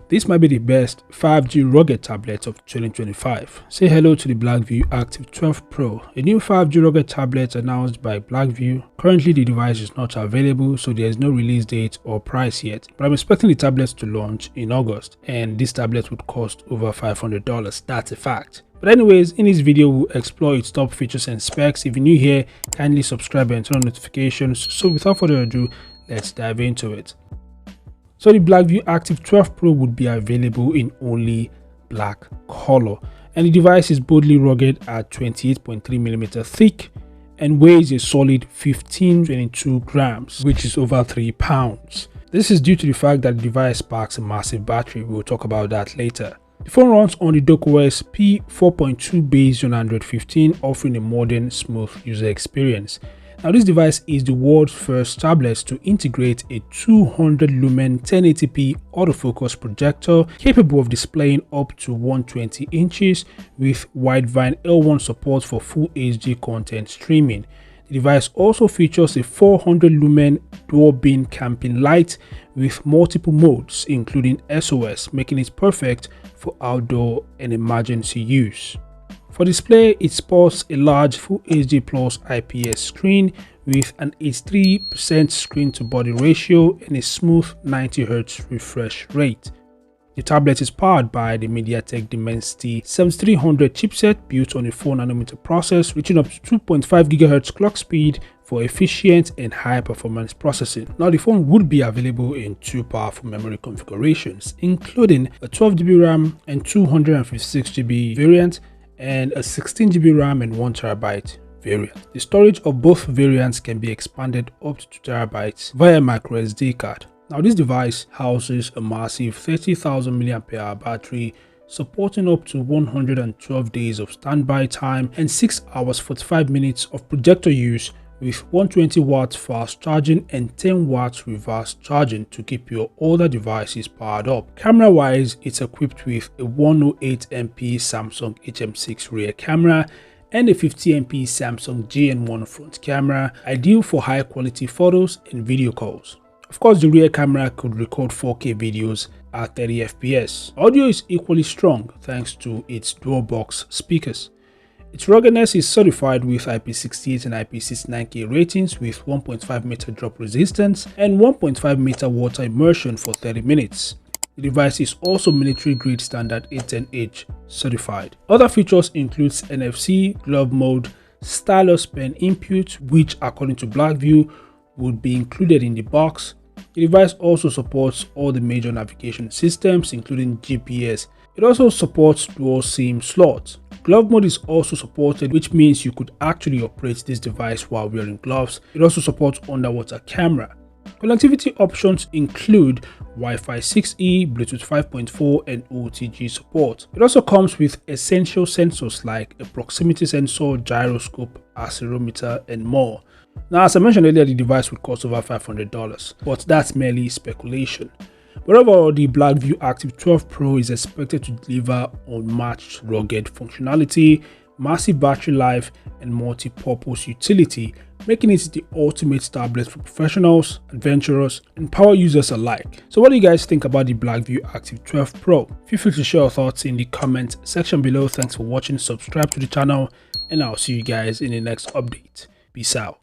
This might be the best 5G rugged tablet of 2025. Say hello to the BlackView Active 12 Pro, a new 5G rugged tablet announced by BlackView. Currently the device is not available, so there is no release date or price yet, but I'm expecting the tablet to launch in August, and this tablet would cost over $500. That's a fact. But anyways, in this video we'll explore its top features and specs. If you're new here, kindly subscribe and turn on notifications. So without further ado, let's dive into it. So the BlackView Active 12 Pro would be available in only black color, and the device is boldly rugged at 28.3mm thick and weighs a solid 1522 grams, which is over 3 pounds. This is due to the fact that the device packs a massive battery. We'll talk about that later. The phone runs on the DocOS P4.2 based on Android 15, offering a modern, smooth user experience. Now, this device is the world's first tablet to integrate a 200 lumen 1080p autofocus projector capable of displaying up to 120 inches with widevine L1 support for full HD content streaming. The device also features a 400 lumen dual beam camping light with multiple modes including SOS, making it perfect for outdoor and emergency use. For display, it sports a large Full HD Plus IPS screen with an 83% screen to body ratio and a smooth 90Hz refresh rate. The tablet is powered by the MediaTek Dimensity 7300 chipset built on a 4nm process, reaching up to 2.5 GHz clock speed for efficient and high performance processing. Now, the phone would be available in two powerful memory configurations, including a 12GB RAM and 256GB variant, and a 16GB RAM and 1TB variant. The storage of both variants can be expanded up to 2TB via microSD card. Now, this device houses a massive 30,000 mAh battery, supporting up to 112 days of standby time and 6 hours 45 minutes of projector use, with 120 watts fast charging and 10 watts reverse charging to keep your older devices powered up. Camera wise, it's equipped with a 108MP Samsung HM6 rear camera and a 50MP Samsung GN1 front camera, ideal for high quality photos and video calls. Of course, the rear camera could record 4K videos at 30fps. Audio is equally strong thanks to its dual box speakers. Its ruggedness is certified with IP68 and IP69K ratings with 1.5 meter drop resistance and 1.5 meter water immersion for 30 minutes. The device is also military grade standard A10H certified. Other features include NFC, glove mode, Stylus pen input, which according to BlackView would be included in the box. The device also supports all the major navigation systems including GPS. It also supports dual SIM slots. Glove mode is also supported, which means you could actually operate this device while wearing gloves. It also supports underwater camera. Connectivity options include Wi-Fi 6E, Bluetooth 5.4 and OTG support. It also comes with essential sensors like a proximity sensor, gyroscope, accelerometer and more. Now, as I mentioned earlier, the device would cost over $500, but that's merely speculation. Moreover, the BlackView Active 12 Pro is expected to deliver unmatched rugged functionality, massive battery life, and multi-purpose utility, making it the ultimate tablet for professionals, adventurers, and power users alike. So what do you guys think about the BlackView Active 12 Pro? Feel free to share your thoughts in the comment section below. Thanks for watching, subscribe to the channel, and I'll see you guys in the next update. Peace out.